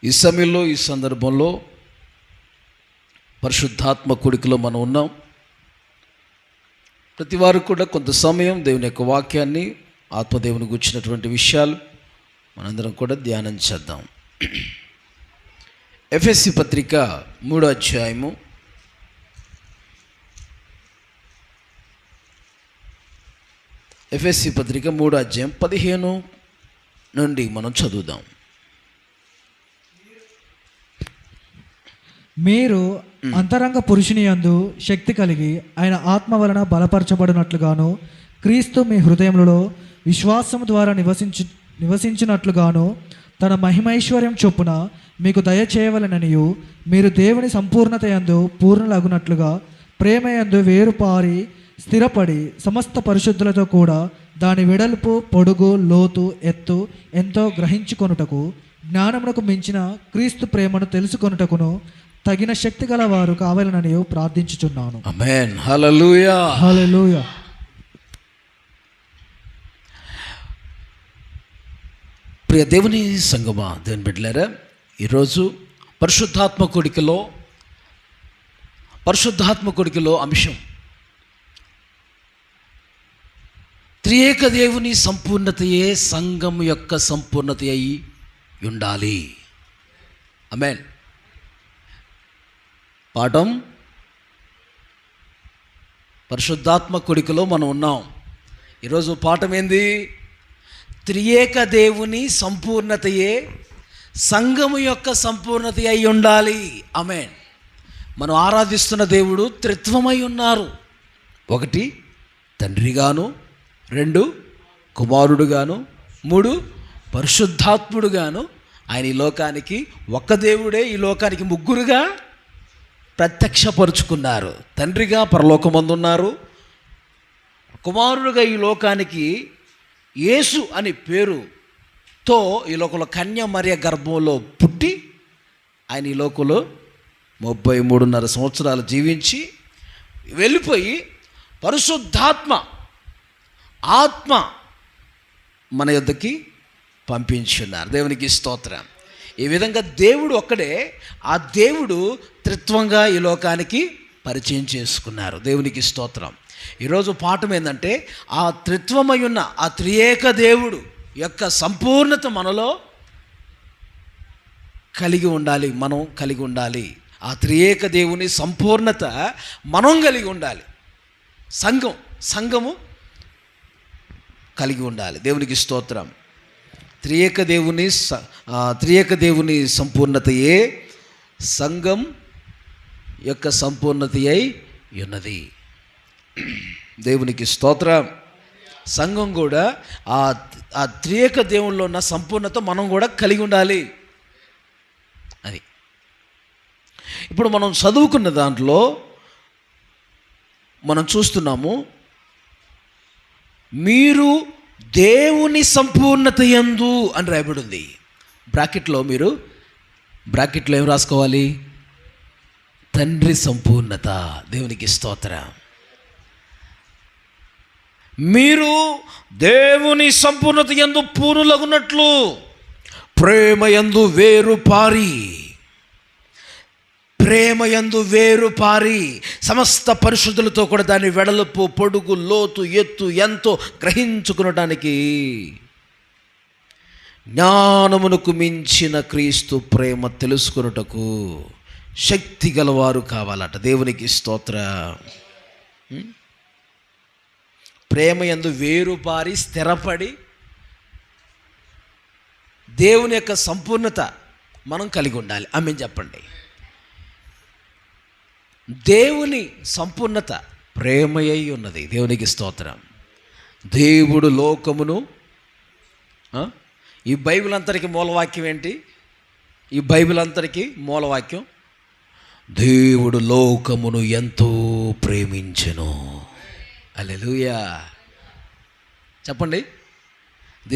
ఈ సమయంలో, ఈ సందర్భంలో పరిశుద్ధాత్మ కూడికలో మనం ఉన్నాం. ప్రతి వారు కూడా కొంత సమయం దేవుని యొక్క వాక్యాన్ని, ఆత్మదేవుని గుర్చినటువంటి విషయాలు మనందరం కూడా ధ్యానం చేద్దాం. ఎఫెసీ పత్రిక 3వ అధ్యాయము ఎఫెసీ పత్రిక 3వ అధ్యాయం 15 నుండి మనం చదువుదాం. మీరు అంతరంగ పురుషుని యందు శక్తి కలిగి ఆయన ఆత్మ వలన బలపరచబడినట్లుగాను, క్రీస్తు మీ హృదయములలో విశ్వాసము ద్వారా నివసించినట్లుగాను తన మహిమైశ్వర్యం చొప్పున మీకు దయచేయవలననియు, మీరు దేవుని సంపూర్ణత యందు పూర్ణులగునట్లుగా ప్రేమ యందు వేరుపారి స్థిరపడి సమస్త పరిశుద్ధులతో కూడా దాని వెడల్పు, పొడుగు, లోతు, ఎత్తు ఎంతో గ్రహించుకొనుటకు, జ్ఞానమునకు మించిన క్రీస్తు ప్రేమను తెలుసుకొనుటకును తగిన శక్తి గల వారు కావాలని ప్రార్థించుచున్నాను. ఆమేన్. హల్లెలూయా. హల్లెలూయా. ప్రియ దేవుని సంగమా, దేవుని బిడ్డలారా, ఈరోజు పరిశుద్ధాత్మ కొడికలో అంశం త్రియేక దేవుని సంపూర్ణతయే సంఘం యొక్క సంపూర్ణత అయి ఉండాలి. ఆమేన్. పాఠం పరిశుద్ధాత్మ కొడికలో మనం ఉన్నాం. ఈరోజు పాఠం ఏంది? త్రియేక దేవుని సంపూర్ణతయే సంఘము యొక్క సంపూర్ణత అయి ఉండాలి. ఆమేన్. మనం ఆరాధిస్తున్న దేవుడు త్రిత్వమై ఉన్నారు. 1 తండ్రిగాను, 2 కుమారుడుగాను, 3 పరిశుద్ధాత్ముడుగాను. ఆయన ఈ లోకానికి ఒక్క దేవుడే ఈ లోకానికి ముగ్గురుగా ప్రత్యక్షపరుచుకున్నారు. తండ్రిగా పరలోకమందున్నారు, కుమారుడుగా ఈ లోకానికి యేసు అని పేరుతో ఈ లోకంలో కన్య మరియ గర్భంలో పుట్టి ఆయన ఈ లోకంలో 33.5 సంవత్సరాలు జీవించి వెళ్ళిపోయి పరిశుద్ధాత్మ ఆత్మ మన యొద్దకి పంపించున్నారు. దేవునికి స్తోత్రం. ఈ విధంగా దేవుడు ఒక్కడే, ఆ దేవుడు త్రిత్వంగా ఈ లోకానికి పరిచయం చేసుకున్నారు. దేవునికి స్తోత్రం. ఈరోజు పాఠం ఏంటంటే, ఆ త్రిత్వమై ఉన్న ఆ త్రియేక దేవుడు యొక్క సంపూర్ణత మనలో కలిగి ఉండాలి. మనం కలిగి ఉండాలి. ఆ త్రియేక దేవుని సంపూర్ణత మనం కలిగి ఉండాలి. సంఘము కలిగి ఉండాలి. దేవునికి స్తోత్రం. త్రియేక దేవుని సంపూర్ణతయే సంఘం యొక్క సంపూర్ణత అయి ఉన్నది. దేవునికి స్తోత్రం. సంఘం కూడా ఆ త్రియేక దేవునిలో ఉన్న సంపూర్ణత మనం కూడా కలిగి ఉండాలి. అది ఇప్పుడు మనం చదువుకున్న దాంట్లో మనం చూస్తున్నాము, మీరు దేవుని సంపూర్ణత యందు అని రాయబడి ఉంది. బ్రాకెట్లో ఏం రాసుకోవాలి? తండ్రి సంపూర్ణత. దేవునికి స్తోత్రం. మీరు దేవుని సంపూర్ణత యందు పూర్ణులగునట్లు ప్రేమ యందు వేరు పారి సమస్త పరిశుద్ధులతో కూడా దాని వెడల్పు, పొడుగు, లోతు, ఎత్తు ఎంతో గ్రహించుకునడానికి జ్ఞానమునకు మించిన క్రీస్తు ప్రేమ తెలుసుకొనుటకు శక్తి గలవారు కావాలట. దేవునికి స్తోత్రం. ప్రేమ యందు వేరుపారి స్థిరపడి దేవుని యొక్క సంపూర్ణత మనం కలిగి ఉండాలి. ఆమేన్ చెప్పండి. దేవుని సంపూర్ణత ప్రేమయ్యి ఉన్నది. దేవునికి స్తోత్రం. దేవుడు లోకమును, ఈ బైబిల్ అంతరికి మూలవాక్యం ఏంటి? ఈ బైబిల్ అంతరికి మూలవాక్యం దేవుడు లోకమును ఎంతో ప్రేమించెను. హల్లెలూయా. చెప్పండి.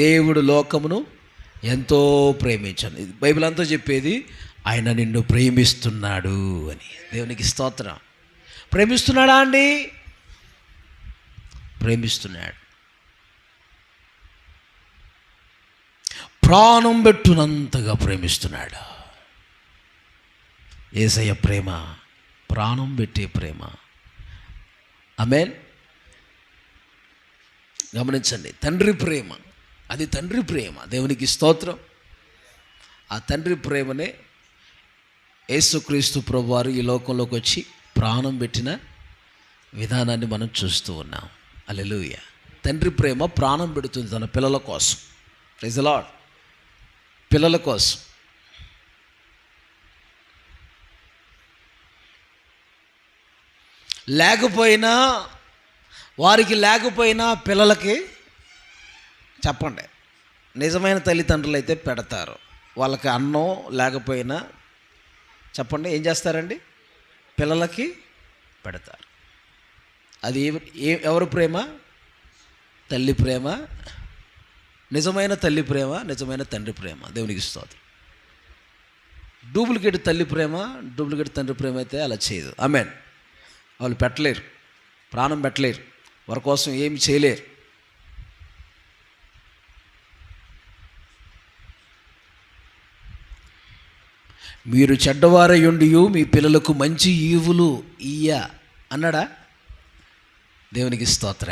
దేవుడు లోకమును ఎంతో ప్రేమించను. బైబిల్ అంతా చెప్పేది ఆయన నిన్ను ప్రేమిస్తున్నాడు అని. దేవునికి స్తోత్రం. ప్రేమిస్తున్నాడా అండి? ప్రేమిస్తున్నాడు. ప్రాణం పెట్టునంతగా ప్రేమిస్తున్నాడు. యేసయ్య ప్రేమ, ప్రాణం పెట్టే ప్రేమ. ఆమేన్. గమనించండి, తండ్రి ప్రేమ, అది తండ్రి ప్రేమ. దేవునికి స్తోత్రం. ఆ తండ్రి ప్రేమనే యేసుక్రీస్తు ప్రభువారు ఈ లోకంలోకి వచ్చి ప్రాణం పెట్టిన విధానాన్ని మనం చూస్తూ ఉన్నాం. హల్లెలూయా. తండ్రి ప్రేమ ప్రాణం పెడుతుంది తన పిల్లల కోసం. Praise the lord. పిల్లల కోసం. లేకపోయినా, వారికి లేకపోయినా పిల్లలకి చెప్పండి, నిజమైన తల్లిదండ్రులు అయితే పెడతారు. వాళ్ళకి అన్నం లేకపోయినా చెప్పండి ఏం చేస్తారండి? పిల్లలకి పెడతారు. అది ఎవరి ప్రేమ? తల్లి ప్రేమ, నిజమైన తల్లి ప్రేమ, నిజమైన తండ్రి ప్రేమ. దేవునికి స్తోత్రం. డూప్లికేట్ తల్లి ప్రేమ, డూప్లికేట్ తండ్రి ప్రేమ అయితే అలా చేయదు. ఆమేన్. వాళ్ళు పెట్టలేరు, ప్రాణం పెట్టలేరు, వారి కోసం ఏమి చేయలేరు. మీరు చెడ్డవారయుండియు మీ పిల్లలకు మంచి ఈవులు ఇయ్య అన్నాడా? దేవునికి స్తోత్ర.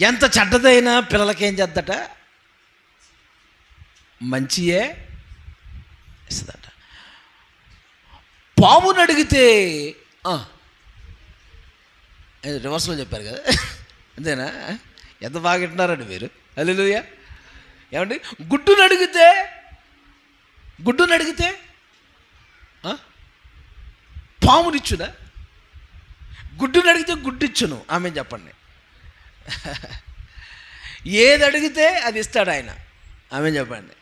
ఎంత చెడ్డదైనా పిల్లలకేం చేద్దట? మంచియే ఇస్తుందట. పాముని అడిగితే రివర్స్లో చెప్పారు కదా, అంతేనా? ఎంత బాగా వింటున్నారండి మీరు. హల్లెలూయా. ఏమండి, గుడ్డుని అడిగితే పామునిచ్చునా? గుడ్డుని అడిగితే గుడ్డిచ్చును. ఆమె చెప్పండి. ఏది అడిగితే అది ఇస్తాడు ఆయన. ఆమె చెప్పండి.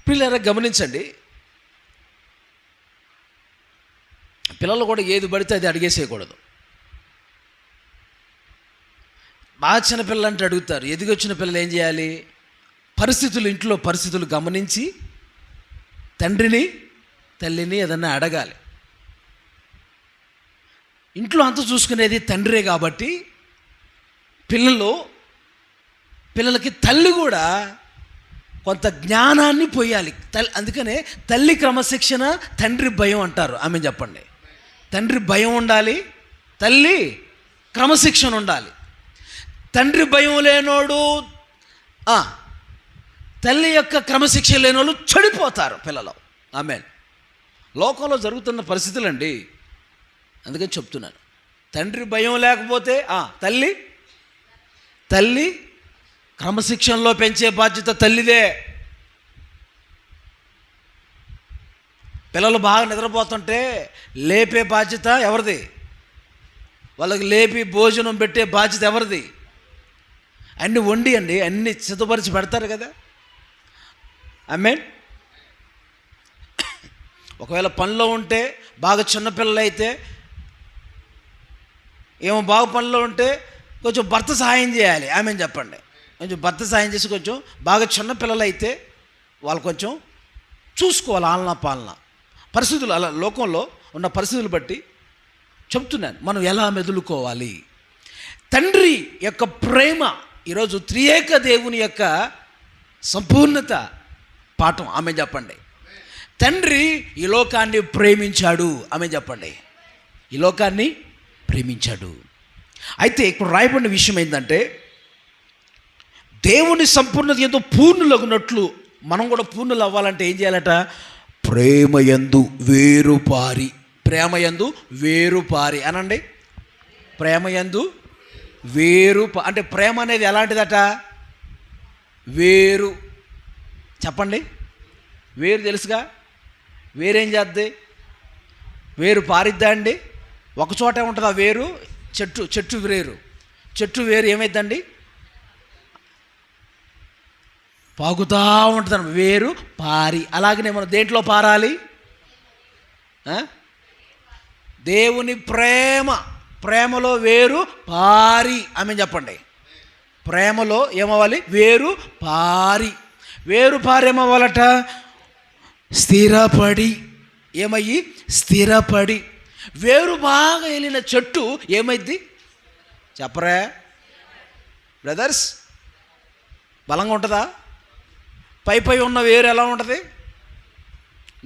పిల్లలు గమనించండి, పిల్లలు కూడా ఏది పడితే అది అడిగేసేయకూడదు. బాగా చిన్న పిల్లలు అంటే అడుగుతారు. ఎదిగొచ్చిన పిల్లలు ఏం చేయాలి? పరిస్థితులు, ఇంట్లో పరిస్థితులు గమనించి తండ్రిని తల్లిని ఏదన్నా అడగాలి. ఇంట్లో అంతా చూసుకునేది తండ్రే కాబట్టి పిల్లలకి తల్లి కూడా కొంత జ్ఞానాన్ని పోయాలి. అందుకనే తల్లి క్రమశిక్షణ, తండ్రి భయం అంటారు. ఆమె చెప్పండి. తండ్రి భయం ఉండాలి, తల్లి క్రమశిక్షణ ఉండాలి. తండ్రి భయం లేనోడు, తల్లి యొక్క క్రమశిక్షణ లేనోళ్ళు చెడిపోతారు పిల్లలు. ఆమెన్. లోకంలో జరుగుతున్న పరిస్థితులండి. అందుకని చెప్తున్నాను, తండ్రి భయం లేకపోతే తల్లి క్రమశిక్షణలో పెంచే బాధ్యత తల్లిదే. పిల్లలు బాగా నిద్రపోతుంటే లేపే బాధ్యత ఎవరిది? వాళ్ళకి లేపి భోజనం పెట్టే బాధ్యత ఎవరిది? అన్నీ వండి అన్నీ సిద్ధపరిచి పెడతారు కదా. ఆమేన్. ఒకవేళ పనిలో ఉంటే, బాగా చిన్నపిల్లలు అయితే ఏమో బాగా పనిలో ఉంటే కొంచెం భర్త సహాయం చేయాలి. ఆమెన్ చెప్పండి. కొంచెం భర్త సహాయం చేసి, కొంచెం బాగా చిన్న పిల్లలు అయితే వాళ్ళు కొంచెం చూసుకోవాలి. ఆలనా పాలన పరిస్థితులు, అలా లోకంలో ఉన్న పరిస్థితులు బట్టి చెప్తున్నాను మనం ఎలా మెదులుకోవాలి. తండ్రి యొక్క ప్రేమ ఈరోజు త్రియేక దేవుని యొక్క సంపూర్ణత పాఠం. ఆమె చెప్పండి. తండ్రి ఈ లోకాన్ని ప్రేమించాడు. ఆమె చెప్పండి. ఈ లోకాన్ని ప్రేమించాడు. అయితే ఇక్కడ రాయబడిన విషయం ఏంటంటే, దేవుని సంపూర్ణత ఎంతో పూర్ణులగునట్లు మనం కూడా పూర్ణులు అవ్వాలంటే ఏం చేయాలట? ప్రేమయందు వేరుపారి. ప్రేమయందు వేరుపారి అనండి. ప్రేమయందు అంటే ప్రేమ అనేది ఎలాంటిదట? వేరు. చెప్పండి. వేరు తెలుసుగా? వేరేం చేద్ది? వేరు పారిద్దా అండి? ఒకచోటే ఉంటుంది ఆ వేరు. చెట్టు వేరు. చెట్టు వేరు ఏమైద్దండి? పాకుతా ఉంటుంది. వేరు పారి. అలాగనే మనం దేంట్లో పారాలి? దేవుని ప్రేమలో వేరు పారి. ఆమె చెప్పండి. ప్రేమలో ఏమవ్వాలి? వేరు పారి. వేరు పారి ఏమవ్వాలట? స్థిరపడి. ఏమయ్యి? స్థిరపడి. వేరు బాగా వెళ్ళిన చెట్టు ఏమైద్ది? చెప్పరా బ్రదర్స్? బలంగా ఉంటుందా? పై ఉన్న వేరు ఎలా ఉంటుంది?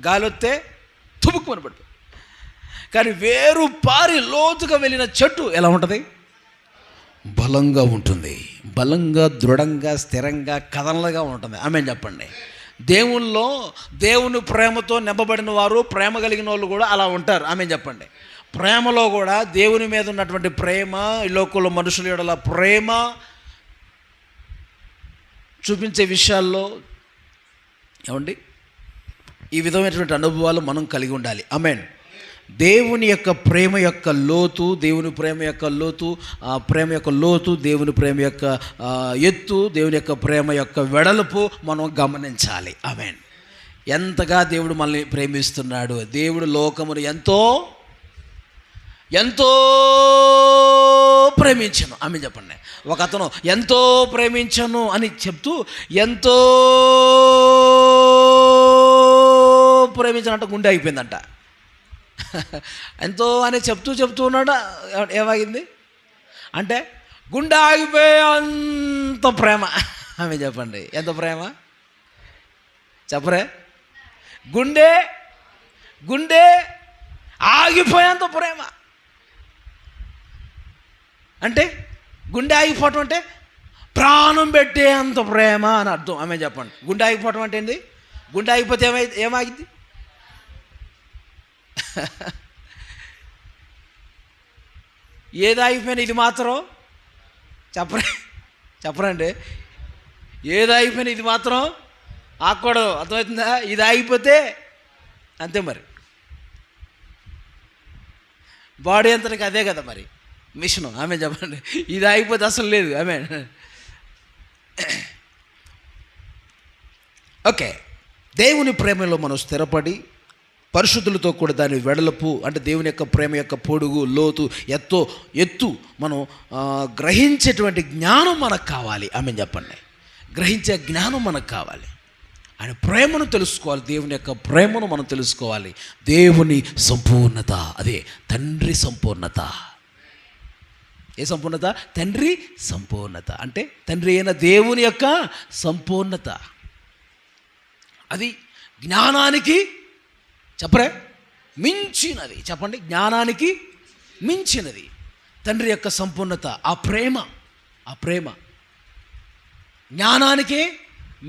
గాలి వస్తే తుపుక్కుమని పడిపోయి. కానీ వేరు పారి లోతుగా వెళ్ళిన చెట్టు ఎలా ఉంటుంది? బలంగా ఉంటుంది, బలంగా, దృఢంగా, స్థిరంగా, కదలగా ఉంటుంది. ఆమేన్ చెప్పండి. దేవుల్లో దేవుని ప్రేమతో నింపబడిన వారు, ప్రేమ కలిగిన వాళ్ళు కూడా అలా ఉంటారు. ఆమేన్ చెప్పండి. ప్రేమలో కూడా దేవుని మీద ఉన్నటువంటి ప్రేమ, ఈ లోకంలో మనుషుల యెడల ప్రేమ చూపించే విషయాల్లో ఏమండి ఈ విధమైనటువంటి అనుభవాలు మనం కలిగి ఉండాలి. ఆమేన్. దేవుని యొక్క ప్రేమ యొక్క లోతు, దేవుని ప్రేమ యొక్క లోతు, ప్రేమ యొక్క లోతు, దేవుని ప్రేమ యొక్క ఎత్తు, దేవుని యొక్క ప్రేమ యొక్క వెడల్పు మనం గమనించాలి. ఆమేన్. ఎంతగా దేవుడు మనల్ని ప్రేమిస్తున్నాడు. దేవుడు లోకమును ఎంతో ఎంతో ప్రేమించను. ఆమేన్ చెప్పండి. ఒక అతను ఎంతో ప్రేమించను అని చెప్తూ ఎంతో ప్రేమించనంట గుండె అయిపోయిందంట. ఎంతో అని చెప్తూ ఉన్నాడు. ఏమాగింది అంటే గుండె ఆగిపోయే అంత ప్రేమ. ఆమె చెప్పండి, ఎంత ప్రేమ చెప్పరే? గుండె ఆగిపోయేంత ప్రేమ. అంటే గుండె ఆగిపోవటం అంటే ప్రాణం పెట్టే అంత ప్రేమ అని అర్థం. ఆమె చెప్పండి. గుండె ఆగిపోవటం అంటే ఏంది? గుండె ఆగిపోతే ఏమాగింది? ఏది ఆగిపోయినా ఇది మాత్రం చెప్పరండి. ఏది ఆగిపోయినా ఇది మాత్రం ఆకూడదు. అర్థమవుతుందా? ఇది ఆగిపోతే అంతే. మరి బాడీ అంతటికి అదే కదా మరి మిషను. ఆమె చెప్పండి. ఇది ఆగిపోతే అసలు లేదు. ఆమె ఓకే. దేవుని ప్రేమలో మనం స్థిరపడి పరిశుద్ధులతో కూడా దాని వెడల్పు అంటే దేవుని యొక్క ప్రేమ యొక్క పొడుగు, లోతు, ఎత్తు మనం గ్రహించేటువంటి జ్ఞానం మనకు కావాలి. ఆమె చెప్పండి. గ్రహించే జ్ఞానం మనకు కావాలి. ఆయన ప్రేమను తెలుసుకోవాలి. దేవుని యొక్క ప్రేమను మనం తెలుసుకోవాలి. దేవుని సంపూర్ణత, అదే తండ్రి సంపూర్ణత. ఏ సంపూర్ణత? తండ్రి సంపూర్ణత అంటే తండ్రి అయిన దేవుని యొక్క సంపూర్ణత. అది జ్ఞానానికి చెప్పరే మించినది. చెప్పండి, జ్ఞానానికి మించినది తండ్రి యొక్క సంపూర్ణత. ఆ ప్రేమ జ్ఞానానికే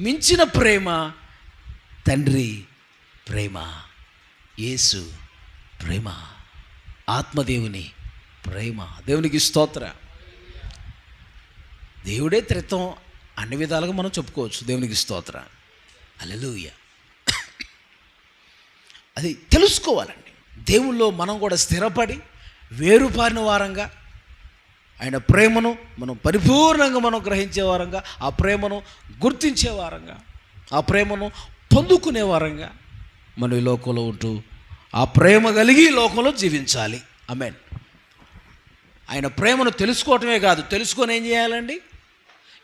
మించిన ప్రేమ తండ్రి ప్రేమ, యేసు ప్రేమ, ఆత్మదేవుని ప్రేమ. దేవునికి స్తోత్ర. దేవుడే త్రిత్వం అన్ని విధాలుగా మనం చెప్పుకోవచ్చు. దేవునికి స్తోత్ర. హల్లెలూయా. అది తెలుసుకోవాలండి. దేవుల్లో మనం కూడా స్థిరపడి వేరుపారిన వారంగా ఆయన ప్రేమను మనం పరిపూర్ణంగా మనం గ్రహించే వారంగా, ఆ ప్రేమను గుర్తించే వారంగా, ఆ ప్రేమను పొందుకునే వారంగా మనం ఈ లోకంలో ఉంటూ ఆ ప్రేమ కలిగి లోకంలో జీవించాలి. ఆమేన్. ఆయన ప్రేమను తెలుసుకోవటమే కాదు, తెలుసుకొని ఏం చేయాలండి?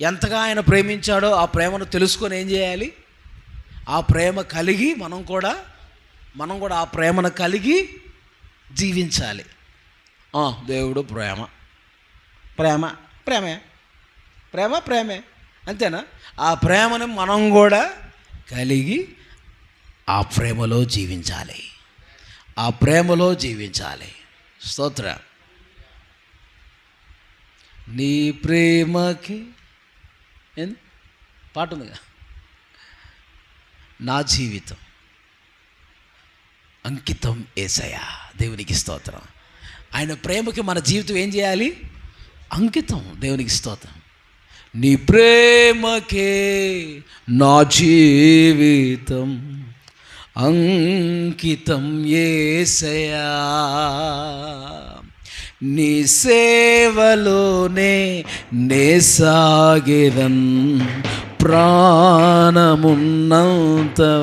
ఎంతగా ఆయన ప్రేమించాడో ఆ ప్రేమను తెలుసుకొని ఏం చేయాలి? ఆ ప్రేమ కలిగి మనం కూడా ఆ ప్రేమను కలిగి జీవించాలి. దేవుడు ప్రేమే అంతేనా? ఆ ప్రేమను మనం కూడా కలిగి ఆ ప్రేమలో జీవించాలి. స్తోత్ర. నీ ప్రేమకి పాట ఉందిగా, నా జీవితం అంకితం యేసయ్యా. దేవునికి స్తోత్రం. ఆయన ప్రేమకి మన జీవితం ఏం చేయాలి? అంకితం. దేవునికి స్తోత్రం. నీ ప్రేమకే నా జీవితం అంకితం యేసయ్యా. నీ సేవలోనే నే సాగెదన్ ప్రాణమున్నంత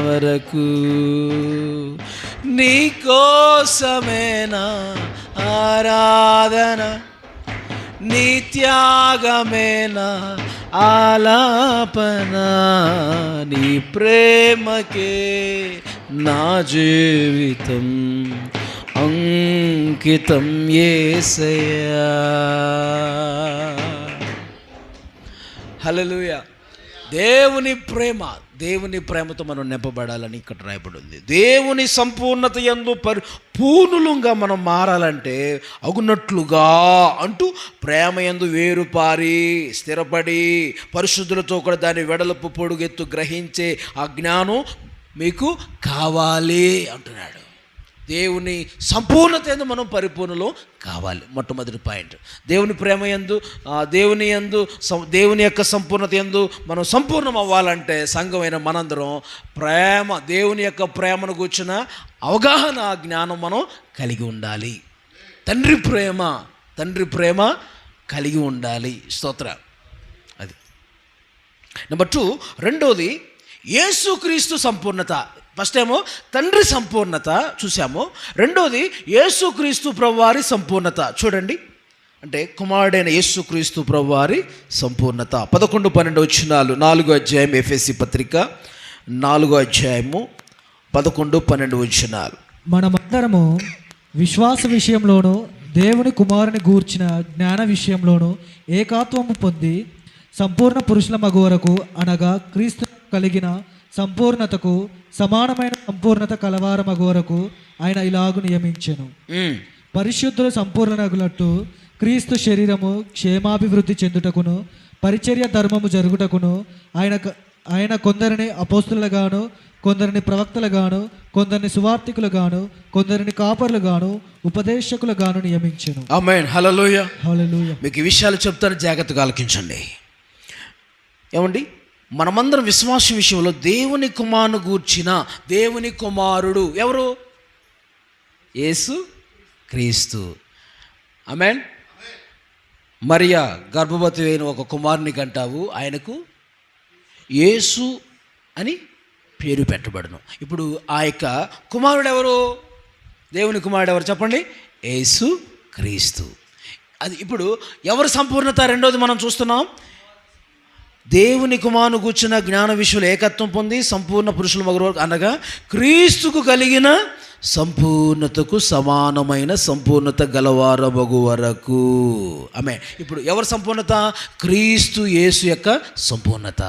వరకు. నీ కోసమేనా ఆరాధన, నీ త్యాగమేనా ఆలాపన. నీ ప్రేమకే నా జీవితం అంకితం యేసయ్యా. హల్లెలూయా. దేవుని ప్రేమతో మనం నింపబడాలని ఇక్కడ రాయబడి ఉంది. దేవుని సంపూర్ణత యందు పూర్ణులుగా మనం మారాలంటే అగునట్లుగా అంటూ ప్రేమ యందు వేరుపారి స్థిరపడి పరిశుద్ధులతో కూడా దాని వెడల్పు పొడుగెత్తు గ్రహించే ఆ జ్ఞానం మీకు కావాలి అంటున్నాడు. దేవుని సంపూర్ణత యందు మనం పరిపూర్ణలో కావాలి. మొట్టమొదటి పాయింట్, దేవుని ప్రేమ యందు దేవుని యొక్క సంపూర్ణత యందు మనం సంపూర్ణం అవ్వాలంటే సంఘమైన మనందరం దేవుని యొక్క ప్రేమను కూర్చున్న అవగాహన జ్ఞానం మనం కలిగి ఉండాలి. తండ్రి ప్రేమ కలిగి ఉండాలి. స్తోత్రం. అది నెంబర్ 2. రెండోది యేసుక్రీస్తు సంపూర్ణత. ఫస్ట్ ఏమో తండ్రి సంపూర్ణత చూసాము, రెండోది యేసుక్రీస్తు ప్రభువారి సంపూర్ణత. చూడండి, అంటే కుమారుడైన యేసుక్రీస్తు ప్రభువారి సంపూర్ణత. 11-12 వచనాలు, 4వ అధ్యాయం ఎఫెసీ పత్రిక 4వ అధ్యాయము 11-12 వచనాలు. మనమందరము విశ్వాస విషయంలోనూ దేవుని కుమారుని గూర్చిన జ్ఞాన విషయంలోనూ ఏకాత్వము పొంది సంపూర్ణ పురుషుల మగు వరకు, అనగా క్రీస్తు కలిగిన సంపూర్ణతకు సమానమైన సంపూర్ణత కలవారమగు వరకు ఆయన ఇలాగు నియమించెను. పరిశుద్ధులు సంపూర్ణగులట్టు క్రీస్తు శరీరము క్షేమాభివృద్ధి చెందుటకును పరిచర్య ధర్మము జరుగుటకును ఆయన కొందరిని అపోస్తులుగాను, కొందరిని ప్రవక్తలుగాను, కొందరిని సువార్తికులుగాను, కొందరిని కాపరులుగాను, ఉపదేశకులుగాను నియమించెను. ఆమేన్. హల్లెలూయా. హల్లెలూయా. మీకు ఈ విషయాలు చెప్తాను, జాగ్రత్తగా ఆలకించండి. ఏమండి, మనమందరం విశ్వాసం విషయంలో దేవుని కుమారుని గూర్చిన దేవుని కుమారుడు ఎవరు? యేసు క్రీస్తు. ఆమేన్. మరియా గర్భవతి అయిన ఒక కుమారుని కంటావు, ఆయనకు యేసు అని పేరు పెట్టబడును. ఇప్పుడు ఆ యొక్క కుమారుడు ఎవరు? దేవుని కుమారుడు ఎవరు చెప్పండి? యేసు క్రీస్తు. అది ఇప్పుడు ఎవరు సంపూర్ణత? రెండోది మనం చూస్తున్నాం, దేవుని కుమారుని కూర్చున్న జ్ఞాన విషయంలో ఏకత్వం పొంది సంపూర్ణ పురుషుల మగ, అనగా క్రీస్తుకు కలిగిన సంపూర్ణతకు సమానమైన సంపూర్ణత గలవార మగు వరకు. ఆమె ఇప్పుడు ఎవరి సంపూర్ణత? క్రీస్తు యేసు యొక్క సంపూర్ణత.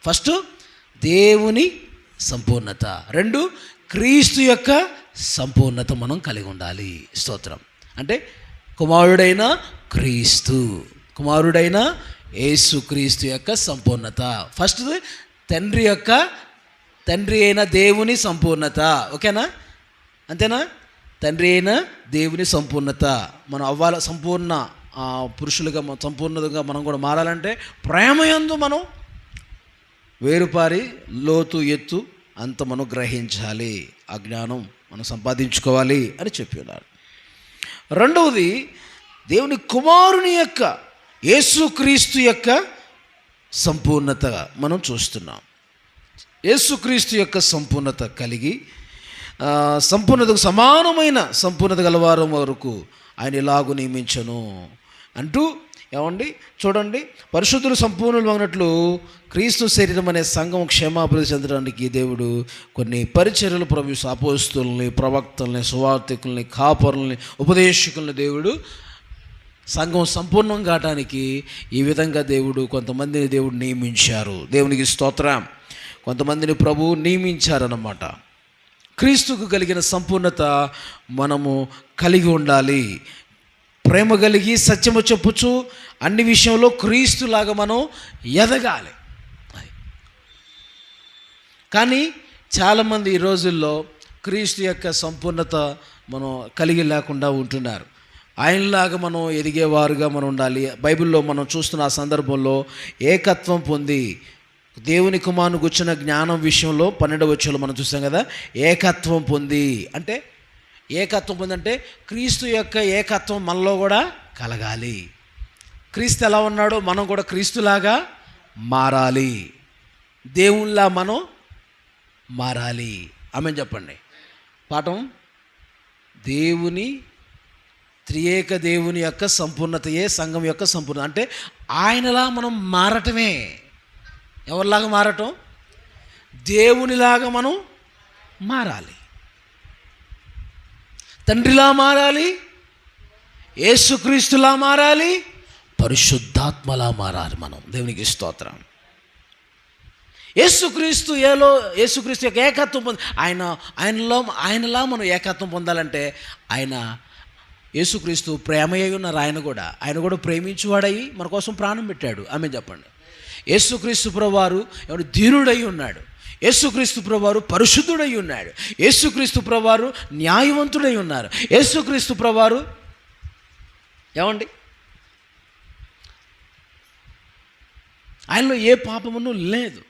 ఫస్ట్ దేవుని సంపూర్ణత, 2 క్రీస్తు యొక్క సంపూర్ణత మనం కలిగి ఉండాలి. స్తోత్రం. అంటే కుమారుడైన యేసుక్రీస్తు యొక్క సంపూర్ణత. ఫస్ట్ తండ్రి అయిన దేవుని సంపూర్ణత. ఓకేనా? అంతేనా? తండ్రి అయిన దేవుని సంపూర్ణత మనం అవ్వాలి. సంపూర్ణ పురుషులుగా సంపూర్ణంగా మనం కూడా మారాలంటే ప్రేమయందు మనం వేరుపారి లోతు ఎత్తు అంత మనం గ్రహించాలి. ఆ జ్ఞానం మనం సంపాదించుకోవాలి అని చెప్పి ఉన్నారు. రెండవది దేవుని కుమారుని యొక్క యేసుక్రీస్తు యొక్క సంపూర్ణత మనం చూస్తున్నాం. యేసుక్రీస్తు యొక్క సంపూర్ణత కలిగి సంపూర్ణతకు సమానమైన సంపూర్ణత గలవారం వరకు ఆయన ఇలాగు నియమించను అంటూ. ఏమండి చూడండి, పరిశుద్ధులు సంపూర్ణులు అన్నట్లు క్రీస్తు శరీరం అనే సంఘం క్షేమాభివృద్ధి చెందడానికి దేవుడు కొన్ని పరిచర్యలు అపోస్తుల్ని, ప్రవక్తల్ని, సువార్తికుల్ని, కాపరుల్ని, ఉపదేశకుల్ని దేవుడు సంఘం సంపూర్ణం కావటానికి ఈ విధంగా కొంతమందిని దేవుడు నియమించారు. దేవునికి స్తోత్రం. కొంతమందిని ప్రభువు నియమించారన్నమాట. క్రీస్తుకు కలిగిన సంపూర్ణత మనము కలిగి ఉండాలి. ప్రేమ కలిగి సత్యము చెప్పుచు అన్ని విషయంలో క్రీస్తులాగా మనం ఎదగాలి. కానీ చాలామంది ఈ రోజుల్లో క్రీస్తు యొక్క సంపూర్ణత మనం కలిగి లేకుండా ఉంటున్నారు. ఆయనలాగా మనం ఎదిగేవారుగా మనం ఉండాలి. బైబిల్లో మనం చూస్తున్న ఆ సందర్భంలో ఏకత్వం పొంది దేవుని కుమారుని కూర్చున్న జ్ఞానం విషయంలో 12వ వచనంలో మనం చూసాం కదా, ఏకత్వం పొంది అంటే క్రీస్తు యొక్క ఏకత్వం మనలో కూడా కలగాలి. క్రీస్తు ఎలా ఉన్నాడో మనం కూడా క్రీస్తులాగా మారాలి. దేవునిలా మనం మారాలి. ఆమేన్ చెప్పండి. పాఠం త్రియేక దేవుని యొక్క సంపూర్ణతయే సంఘం యొక్క సంపూర్ణత. అంటే ఆయనలా మనం మారటమే. ఎవరిలాగా మారటం? దేవునిలాగా మనం మారాలి. తండ్రిలా మారాలి, యేసుక్రీస్తులా మారాలి, పరిశుద్ధాత్మలా మారాలి మనం. దేవునికి స్తోత్రం. యేసుక్రీస్తు యొక్క ఏకత్వం పొంది ఆయనలా మనం ఏకత్వం పొందాలంటే యేసుక్రీస్తు ప్రేమయ్య ఉన్నారు. ఆయన కూడా ప్రేమించువాడయి మన కోసం ప్రాణం పెట్టాడు. ఆమె చెప్పండి. యేసుక్రీస్తు ప్రభువారు ఎవరు ధీరుడై ఉన్నాడు. యేసుక్రీస్తు ప్రభువారు పరిశుద్ధుడై ఉన్నాడు. యేసుక్రీస్తు ప్రభువారు న్యాయవంతుడై ఉన్నారు. యేసుక్రీస్తు ప్రభువారు ఏమండి ఆయనలో ఏ పాపమును లేదు.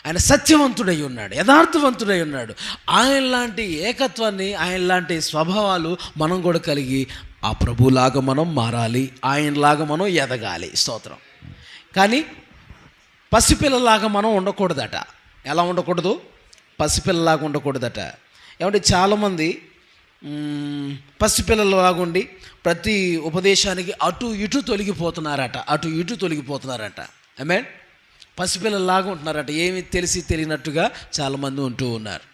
ఆయన సత్యవంతుడై ఉన్నాడు, యథార్థవంతుడై ఉన్నాడు. ఆయన లాంటి ఏకత్వాన్ని, ఆయన లాంటి స్వభావాలు మనం కూడా కలిగి ఆ ప్రభులాగా మనం మారాలి, ఆయనలాగా మనం ఎదగాలి. స్తోత్రం. కానీ పసిపిల్లలాగా మనం ఉండకూడదట. ఎలా ఉండకూడదు? పసిపిల్లలాగా ఉండకూడదట. ఏమంటే చాలామంది పసిపిల్లలాగా ఉండి ప్రతి ఉపదేశానికి అటు ఇటు తొలగిపోతున్నారట. ఆమె పసిపిల్లలాగా ఉంటున్నారట. ఏమి తెలియనట్టుగా చాలామంది ఉంటూ ఉన్నారు.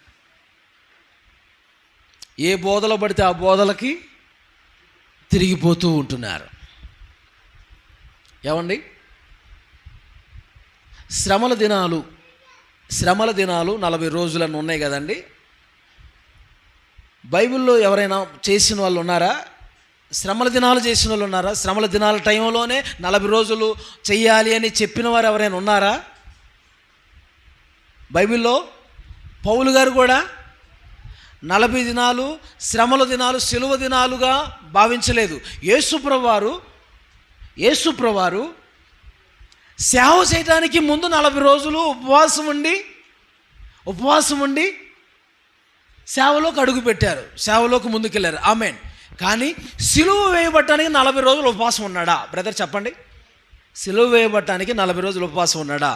ఏ బోధలో పడితే ఆ బోధలకి తిరిగిపోతూ ఉంటున్నారు. ఏమండి, శ్రమల దినాలు 40 రోజులను ఉన్నాయి కదండి. బైబిల్లో ఎవరైనా చేసిన వాళ్ళు ఉన్నారా? శ్రమల దినాలు చేసిన వాళ్ళు ఉన్నారా? శ్రమల దినాల టైంలోనే 40 రోజులు చెయ్యాలి అని చెప్పిన వారు ఎవరైనా ఉన్నారా? బైబిల్లో పౌలు గారు కూడా 40 దినాలు శ్రమల దినాలు సిలువ దినాలుగా భావించలేదు. యేసుప్రభువారు సేవ చేయడానికి ముందు 40 రోజులు ఉపవాసం ఉండి సేవలోకి అడుగుపెట్టారు, సేవలోకి ముందుకెళ్ళారు. ఆమేన్. కానీ సిలువ వేయబట్టడానికి 40 రోజులు ఉపవాసం ఉన్నాడా? బ్రదర్ చెప్పండి, సిలువ వేయబట్టడానికి 40 రోజులు ఉపవాసం ఉన్నాడా?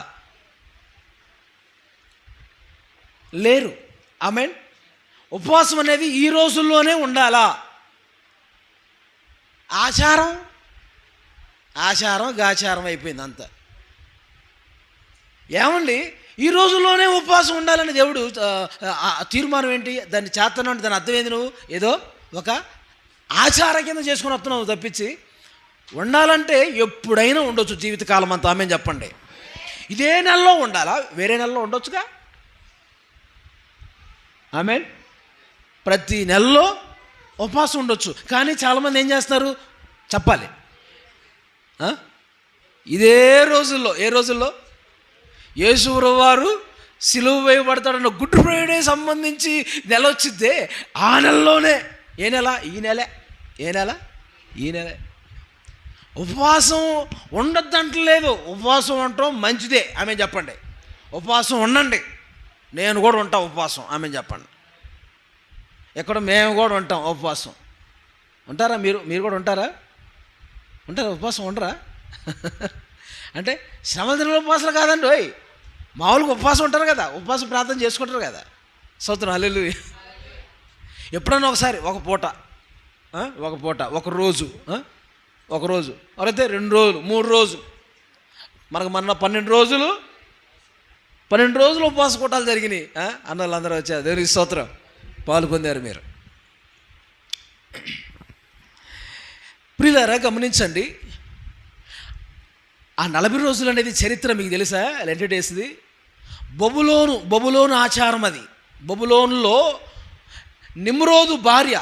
లేరు. ఆమేన్. ఉపవాసం అనేది ఈ రోజుల్లోనే ఉండాలా? గాచారం అయిపోయింది అంత. ఏమండి, ఈ రోజుల్లోనే ఉపవాసం ఉండాలని దేవుడు తీర్మానం ఏంటి? దాన్ని చేతనం అంటే దాని అర్థం ఏంది? నువ్వు ఏదో ఒక ఆచార కింద చేసుకుని వస్తున్నావు తప్పించి ఉండాలంటే ఎప్పుడైనా ఉండొచ్చు జీవితకాలం అంతా. ఆమె చెప్పండి. ఇదే నెలలో ఉండాలా? వేరే నెలలో ఉండొచ్చుగా. ఆమె ప్రతి నెలలో ఉపవాసం ఉండొచ్చు. కానీ చాలామంది ఏం చేస్తారు చెప్పాలి? ఇదే రోజుల్లో, ఏ రోజుల్లో యేసుప్రభువు వారు సిలువ వేయబడతాడన్న గుడ్ ఫ్రైడే సంబంధించి నెల వచ్చిద్దే, ఆ నెలలోనే. ఏ నెల? ఈ నెల. ఉపవాసం ఉండొద్దంటలేదు, ఉపవాసం ఉండటం మంచిదే. ఆమె చెప్పండి. ఉపవాసం ఉండండి. నేను కూడా ఉంటా ఉపవాసం. ఆమె చెప్పండి. ఎక్కడ మేము కూడా ఉంటాం ఉపవాసం. ఉంటారా? మీరు కూడా ఉంటారా? ఉపవాసం ఉండరా? అంటే శ్రమల దినాల ఉపవాసాలు కాదండి. మామూలుగా ఉపవాసం ఉంటారు కదా, ఉపవాసం ప్రార్థన చేసుకుంటారు కదా. స్తోత్రం, హల్లెలూయా. ఎప్పుడన్నా ఒకసారి ఒక పూట, ఒక రోజు, అయితే 2 రోజులు, 3 రోజులు, మనకు మొన్న 12 రోజులు ఉపవాస కూటాలు జరిగినాయి. అన్నలు అందరూ వచ్చారు. దేవునికి స్తోత్రం, పాలు పొందారు మీరు. ప్రియులారా గమనించండి, ఆ 40 రోజులు అనేది చరిత్ర మీకు తెలుసా? లెంట్ డేస్ది. బబులోను ఆచారం అది. బబులోనులో నిమ్రోదు భార్య,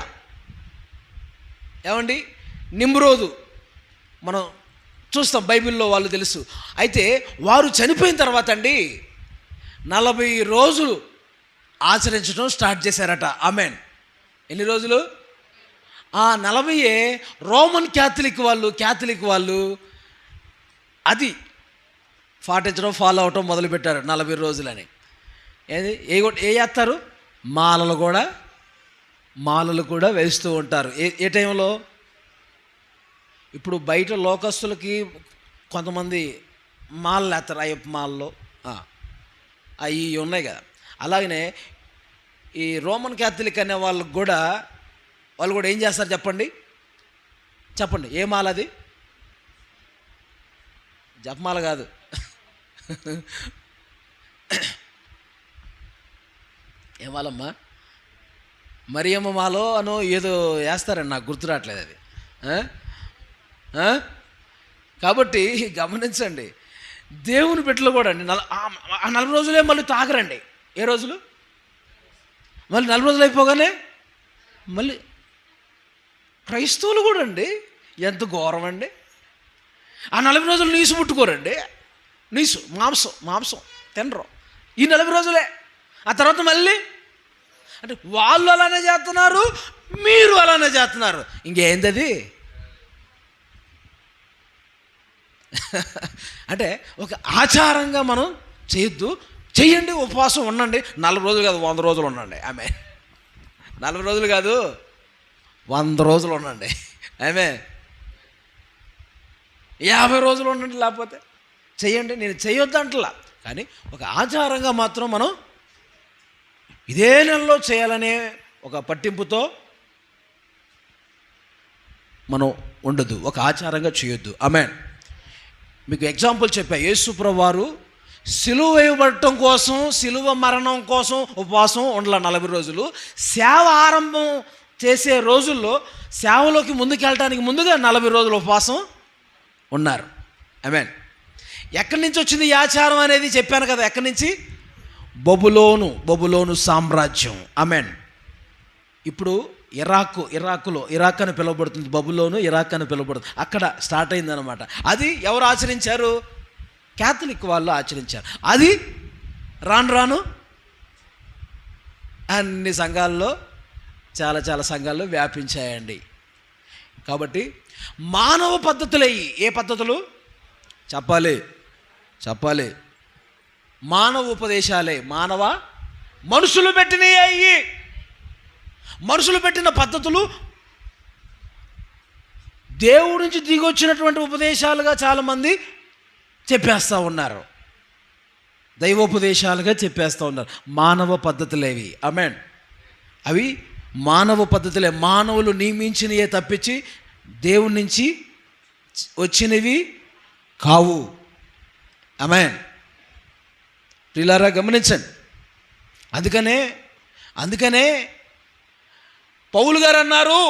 ఏమండి, నిమ్రోదు మనం చూస్తాం బైబిల్లో, వాళ్ళు తెలుసు. అయితే వారు చనిపోయిన తర్వాత అండి 40 రోజులు ఆచరించడం స్టార్ట్ చేశారట. ఆమెన్. ఎన్ని రోజులు? 40 రోమన్ క్యాథలిక్ వాళ్ళు అది పాటించడం, ఫాలో అవటం మొదలుపెట్టారు 40 రోజులని. ఏ చేస్తారు? మాలలు కూడా వేస్తూ ఉంటారు. ఏ టైంలో? ఇప్పుడు బయట లోకస్తులకి కొంతమంది మాలలు వేస్తారు, అయ్యప్ప మాలలో అవి ఉన్నాయి కదా. అలాగనే ఈ రోమన్ క్యాథలిక్ అనే వాళ్ళు కూడా ఏం చేస్తారు చెప్పండి? ఏ మాల అది? జపమాల కాదు, ఏమాలమ్మా, మరియమ్మ మాలో అనో ఏదో వేస్తారండి, నాకు గుర్తు రావట్లేదు అది. కాబట్టి గమనించండి, దేవుని బిడ్డలు కూడా అండి ఆ 40 రోజులే మళ్ళీ తాగరండి. ఏ రోజులు? మళ్ళీ 40 రోజులు అయిపోగానే మళ్ళీ క్రైస్తవులు కూడా అండి ఎంత ఘోరం అండి. ఆ 40 రోజులు నీసు ముట్టుకోరండి. నీసు మాంసం తినరు ఈ 40 రోజులే. ఆ తర్వాత మళ్ళీ అంటే వాళ్ళు అలానే చేస్తున్నారు, మీరు అలానే చేస్తున్నారు. ఇంకేంది అది? అంటే ఒక ఆచారంగా మనం చేయొద్దు. చెయ్యండి, ఉపవాసం ఉండండి. 40 రోజులు కాదు 100 రోజులు ఉండండి. ఆమె 40 రోజులు కాదు 100 రోజులు ఉండండి. ఆమె 50 రోజులు ఉండండి. లేకపోతే చెయ్యండి, నేను చెయ్యొద్దు అంటలా. కానీ ఒక ఆచారంగా మాత్రం మనం ఇదే నెలలో చేయాలనే ఒక పట్టింపుతో మనం ఉండదు, ఒక ఆచారంగా చేయొద్దు. ఆమేన్. మీకు ఎగ్జాంపుల్ చెప్పా. యేసుప్రభువు వారు సిలువ వేయబడటం కోసం, సిలువ మరణం కోసం ఉపవాసం ఉండాల 40 రోజులు. సేవ ఆరంభం చేసే రోజుల్లో సేవలోకి ముందుకెళ్ళటానికి ముందుగా 40 రోజులు ఉపవాసం ఉన్నారు. ఆమేన్. ఎక్కడి నుంచి వచ్చింది ఈ ఆచారం అనేది చెప్పాను కదా. ఎక్కడి నుంచి? బబులోను సామ్రాజ్యం. ఆమేన్. ఇప్పుడు ఇరాక్ అని పిలువబడుతుంది. బబులోను ఇరాక్ అని పిలువబడుతుంది. అక్కడ స్టార్ట్ అయిందనమాట. అది ఎవరు ఆచరించారు? క్యాథలిక్ వాళ్ళు ఆచరించారు. అది రాను అన్ని సంఘాల్లో, చాలా సంఘాల్లో వ్యాపించాయండి. కాబట్టి మానవ పద్ధతులే. ఏ పద్ధతులు? చెప్పాలి మానవ ఉపదేశాలే. మనుషులు పెట్టినవి అయ్యి. మనుషులు పెట్టిన పద్ధతులు దేవుడి నుంచి దిగొచ్చినటువంటి ఉపదేశాలుగా చాలామంది చెప్పేస్తూ ఉన్నారు. దైవోపదేశాలుగా చెప్పేస్తూ ఉన్నారు. మానవ పద్ధతులేవి. ఆమేన్. అవి మానవ పద్ధతులే. మానవులు నియమించినవే తప్పించి దేవుడి నుంచి వచ్చినవి కావు. ఆమేన్. ప్రియులారా గమనించండి. అందుకనే పౌలు గారు అన్నారు,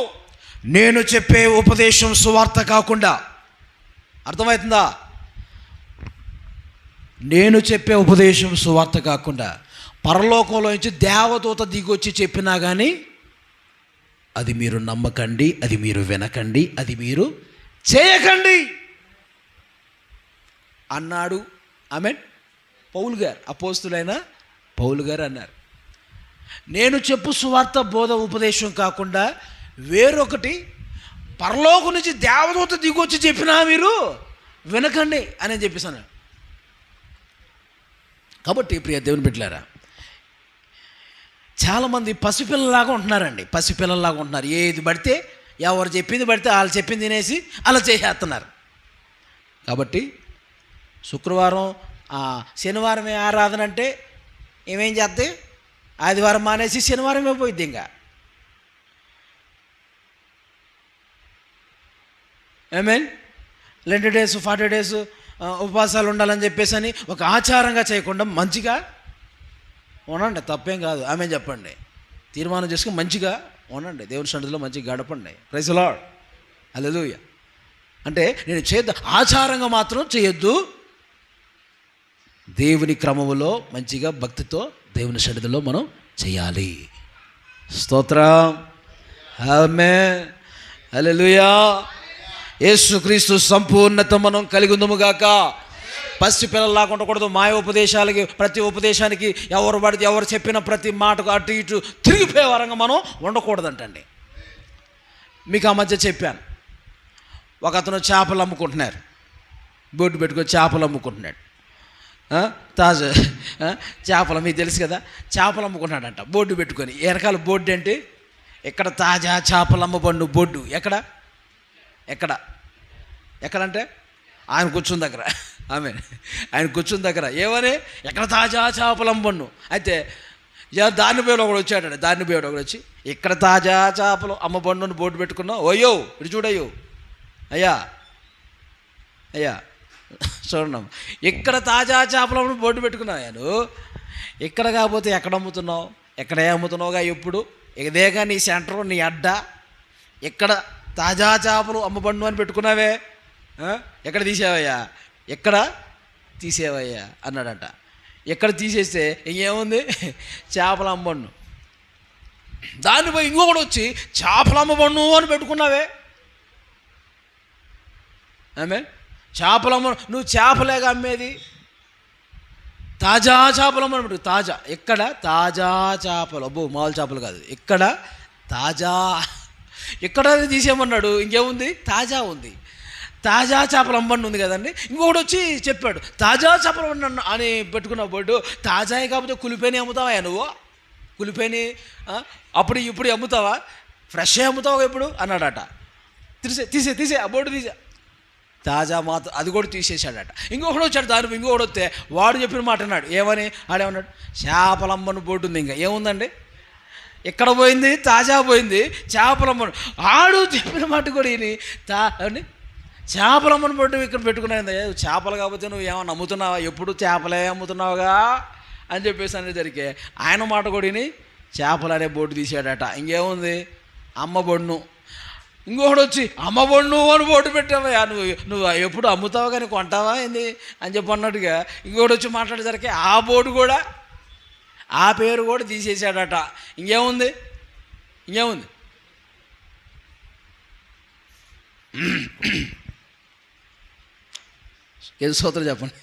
నేను చెప్పే ఉపదేశం సువార్త కాకుండా. అర్థమవుతుందా? నేను చెప్పే ఉపదేశం సువార్త కాకుండా పరలోకంలో నుంచి దేవదూత దిగొచ్చి చెప్పినా కానీ అది మీరు నమ్మకండి, అది మీరు వినకండి, అది మీరు చేయకండి అన్నాడు. ఆమేన్. పౌలు గారు, అపోస్తులైన పౌలు గారు అన్నారు, నేను చెప్పు సువార్త బోధ ఉపదేశం కాకుండా వేరొకటి పరలోకం నుంచి దేవదూత దిగొచ్చి చెప్పినా మీరు వినకండి అని చెప్పేసాను. కాబట్టి ప్రియ దేవుని బిడ్డలారా, చాలామంది పసిపిల్లలాగా ఉంటున్నారు. ఏది పడితే ఎవరు చెప్పింది పడితే వాళ్ళు చెప్పింది తినేసి అలా చేసేస్తున్నారు. కాబట్టి శుక్రవారం శనివారమే ఆరాధన అంటే ఏమేం చేస్తే ఆదివారం మానేసి శనివారమే పోయిద్ది. ఇంకా ఆమేన్. 20 days 40 days ఉపవాసాలు ఉండాలని చెప్పేసి అని ఒక ఆచారంగా చేయకుండా మంచిగా ఉండండి. తప్పేం కాదు. ఆమేన్ చెప్పండి. తీర్మానం చేసుకుని మంచిగా ఉండండి. దేవుని సన్నిధిలో మంచిగా గడపండి. Praise the Lord. హల్లెలూయా. అంటే నేను ఆచారంగా మాత్రం చేయొద్దు. దేవుని క్రమములో మంచిగా భక్తితో దేవుని సన్నిధిలో మనం చేయాలి. స్తోత్రం. ఆమేన్. హల్లెలూయా. యేసుక్రీస్తు సంపూర్ణత మనం కలిగి ఉందుముగాక. పసి పిల్లల్లాగా ఉండకూడదు. మాయ ఉపదేశాలకి, ప్రతి ఉపదేశానికి ఎవరు పడితే ఎవరు చెప్పిన ప్రతి మాటకు అటు ఇటు తిరిగిపోయే వరంగా మనం ఉండకూడదంటండి. మీకు ఆ మధ్య చెప్పాను, ఒక అతను చేపలు అమ్ముకుంటున్నారు. బోర్డు పెట్టుకొని చేపలు అమ్ముకుంటున్నాడు. తాజా చేపలు మీకు తెలుసు కదా. చేపలు అమ్ముకుంటున్నాడంట బోర్డు పెట్టుకొని. వెనకాల బోర్డు ఏంటి? ఎక్కడ తాజా చేపలు అమ్మబడును బోర్డు. ఎక్కడంటే ఆయన కూర్చున్న దగ్గర. ఆయన కూర్చున్న దగ్గర ఏమని? ఎక్కడ తాజా చేపలు అమ్మబడును. అయితే దాన్ని పోయి ఒకడు వచ్చాడు. దాన్ని పోయి ఒకడు వచ్చి ఇక్కడ తాజా చేపలు అమ్మబడును అని బోర్డు పెట్టుకున్నావు. ఓయ్యో ఇటు చూడయ్యో అయ్యా చూడడం, ఇక్కడ తాజా చేపలు బోర్డు పెట్టుకున్నాను. ఇక్కడ కాకపోతే ఎక్కడ అమ్ముతున్నావు? ఎక్కడే అమ్ముతున్నావుగా ఎప్పుడు? ఇదేగా నీ సెంటర్, నీ అడ్డ. ఎక్కడ తాజా చేపలు అమ్మబడును అని పెట్టుకున్నావే, ఎక్కడ తీసావయ్యా? ఎక్కడ తీసేవయ్యా అన్నాడట. ఎక్కడ తీసేస్తే ఇంకేముంది, చేపలు అమ్మబడును. దానిపై ఇంకొకటి వచ్చి చేపలు అమ్మబడును అని పెట్టుకున్నావే. ఆమె చేపలు నువ్వు చేపలేగా అమ్మేది, తాజా చేపలు అమ్మను. తాజా ఎక్కడ? తాజా చేపలు. అబ్బో మామూలు చేపలు కాదు, ఎక్కడ తాజా. ఎక్కడ తీసేయమన్నాడు, ఇంకేముంది, తాజా ఉంది. తాజా చేపలు అమ్మని ఉంది కదండి. ఇంకొకటి వచ్చి చెప్పాడు తాజా చేపలు అమ్మను అని పెట్టుకున్న బోర్డు. తాజా కాకపోతే కులిపోయిన అమ్ముతావా నువ్వు? కులిపోయిన అప్పుడు ఇప్పుడు అమ్ముతావా? ఫ్రెష్ అమ్ముతావా ఇప్పుడు అన్నాడట. తీసే ఆ బోర్డు తీసే. తాజా మాత్రం అది కూడా తీసేశాడట. ఇంకొకటి వచ్చాడు, దాని ఇంకొకటి వస్తే వాడు చెప్పిన మాట అన్నాడు. ఏమని? ఆడేమన్నాడు, చేపలమ్మను బోర్డు ఉంది. ఇంకా ఏముందండి, ఎక్కడ పోయింది? తాజా పోయింది, చేపలమ్మను. ఆడు చెప్పిన మాట కూడా ఈయన అండి చేపలమ్మను బోర్డు ఇక్కడ పెట్టుకున్నాయి. చేపలు కాకపోతే నువ్వు ఏమన్నా అమ్ముతున్నావా? ఎప్పుడు చేపలే అమ్ముతున్నావుగా అని చెప్పేసి అనేసరికి ఆయన మాట కూడా ఈయన చేపలు అనే బోర్డు తీసాడట. ఇంకేముంది, అమ్మ బొడ్ను. ఇంకొకటి వచ్చి అమ్మబొడ్ను అని బోర్డు పెట్టావా? నువ్వు ఎప్పుడు అమ్ముతావా కానీ కొంటావా ఏంది అని చెప్పి అన్నట్టుగా ఇంకొకటి వచ్చి మాట్లాడేసరికి ఆ బోర్డు కూడా, ఆ పేరు కూడా తీసేసాడట. ఇంకేముంది ఏది సూత్రం చెప్పండి,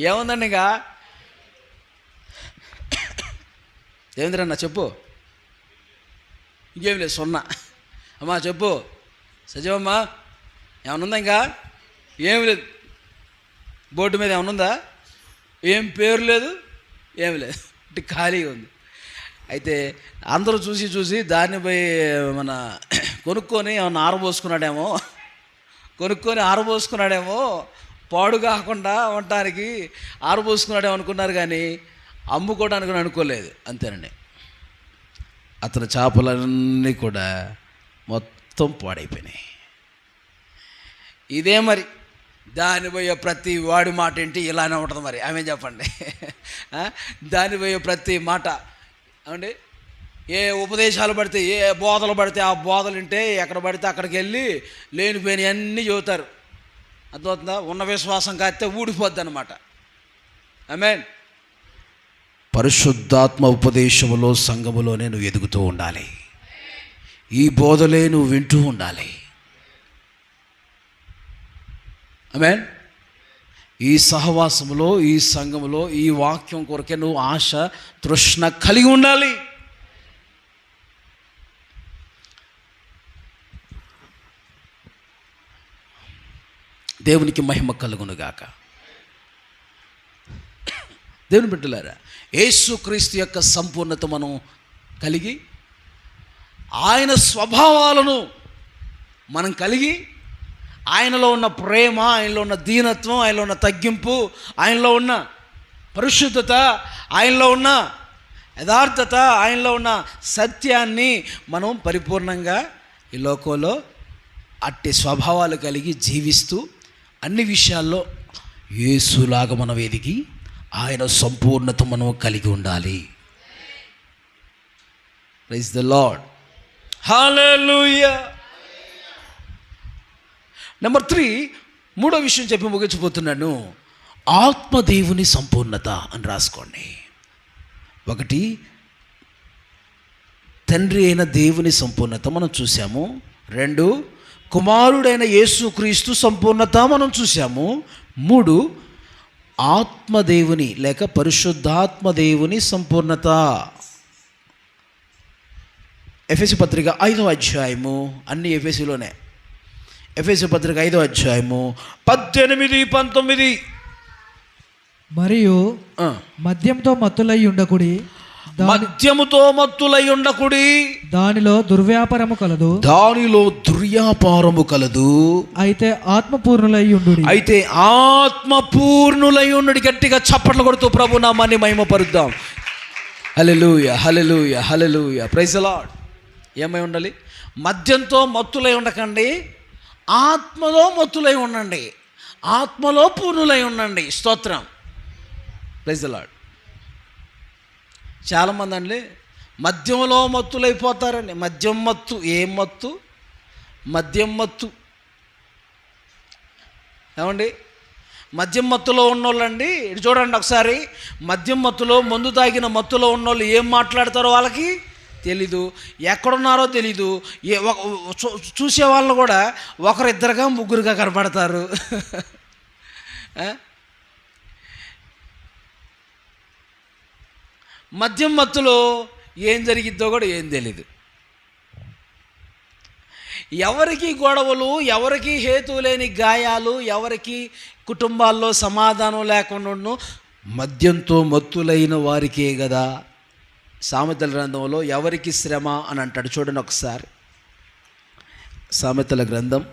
ఏముందండి? ఇంకా ఏమిందిరన్నా చెప్పు. ఇంకేం లేదు, సున్నా. అమ్మా చెప్పు సజీవమ్మా, ఏమన్నా ఉందా? ఇంకా ఏం లేదు. బోర్డు మీద ఏమన్నా ఉందా? ఏం పేరు లేదు, ఏమి లేదు, అంటే ఖాళీగా ఉంది. అయితే అందరూ చూసి దాన్ని పోయి మన కొనుక్కొని ఏమన్నా ఆరబోసుకున్నాడేమో పాడు కాకుండా ఉండటానికి ఆరబోసుకున్నాడేమో అనుకున్నారు, కానీ అమ్ముకోవడానికి అనుకోలేదు. అంతేనండి. అతని చేపలన్నీ కూడా మొత్తం పాడైపోయినాయి. ఇదే మరి దాని పోయే ప్రతి వాడి మాట ఏంటి ఇలానే ఉంటుంది మరి. ఆమె చెప్పండి, దాని పోయే ప్రతి మాట ఏమండి, ఏ ఉపదేశాలు పడితే ఏ బోధలు పడితే ఆ బోధలు వింటే ఎక్కడ పడితే అక్కడికి వెళ్ళి లేనిపోయినవి అన్నీ చెబుతారు. అర్థమవుతుందా? ఉన్న విశ్వాసం కాస్తే ఊడిపోద్ది అన్నమాట. ఆమేన్. పరిశుద్ధాత్మ ఉపదేశములో సంఘములోనే నువ్వు ఎదుగుతూ ఉండాలి. ఈ బోధలే నువ్వు వింటూ ఉండాలి. ఆమేన్. ఈ సహవాసములో, ఈ సంఘములో, ఈ వాక్యం కొరకే నువ్వు ఆశ తృష్ణ కలిగి ఉండాలి. దేవునికి మహిమ కలుగునుగాక. దేవుని బిడ్డలారా, యేసుక్రీస్తు యొక్క సంపూర్ణత మనం కలిగి, ఆయన స్వభావాలను మనం కలిగి, ఆయనలో ఉన్న ప్రేమ, ఆయనలో ఉన్న దీనత్వం, ఆయనలో ఉన్న తగ్గింపు, ఆయనలో ఉన్న పరిశుద్ధత, ఆయనలో ఉన్న యథార్థత, ఆయనలో ఉన్న సత్యాన్ని మనం పరిపూర్ణంగా ఈ లోకంలో అట్టి స్వభావాలు కలిగి జీవిస్తూ అన్ని విషయాల్లో యేసులాగా మనం ఎదిగి ఆయన సంపూర్ణత మనం కలిగి ఉండాలి. Praise the lord. Hallelujah. Number 3, మూడో విషయం చెప్పి ముగించిపోతున్నాను. ఆత్మదేవుని సంపూర్ణత అని రాసుకోండి. 1, తండ్రి అయిన దేవుని సంపూర్ణత మనం చూసాము. 2, కుమారుడైన యేసుక్రీస్తు సంపూర్ణత మనం చూసాము. 3, ఆత్మదేవుని లేక పరిశుద్ధాత్మదేవుని సంపూర్ణత. ఎఫెసీ పత్రిక 5వ అధ్యాయము, అన్ని ఎఫెసీలోనే. ఎఫెసీ పత్రిక 5వ అధ్యాయము 18, 19. మరియు మద్యంతో మత్తులై ఉండకుడి, మద్యముతో మత్తులై ఉండకుడి, దానిలో దుర్వ్యాపారము కలదు, అయితే ఆత్మపూర్ణులై ఉండు. గట్టిగా చప్పట్లు కొడుతూ ప్రభు నామాన్ని మహిమపరుద్దాం. Hallelujah, hallelujah, hallelujah. Praise the Lord. ఏమై ఉండాలి? మద్యంతో మత్తులై ఉండకండి, ఆత్మలో మత్తులై ఉండండి, ఆత్మలో పూర్ణులై ఉండండి. స్తోత్రం. Praise the lord. చాలామంది అండి మద్యంలో మత్తులైపోతారండి. మద్యం మత్తు. ఏం మత్తు? మద్యం మత్తు. ఏమండి, మద్యం మత్తులో ఉన్నోళ్ళండి, ఇటు చూడండి ఒకసారి. మద్యం మత్తులో, మందు తాగిన మత్తులో ఉన్నోళ్ళు ఏం మాట్లాడతారో వాళ్ళకి తెలీదు, ఎక్కడున్నారో తెలీదు. చూసే వాళ్ళు కూడా ఒకరిద్దరుగా ముగ్గురుగా కనపడతారు. మద్యం మత్తులో ఏం జరిగిద్దో కూడా ఏం తెలీదు. ఎవరికి గొడవలు, ఎవరికి హేతు లేని గాయాలు, ఎవరికి కుటుంబాల్లో సమాధానం లేకుండా మద్యంతో మత్తులైన వారికే కదా. సామెతల గ్రంథంలో ఎవరికి శ్రమ అని అంటాడు చూడండి ఒకసారి. సామెతల గ్రంథం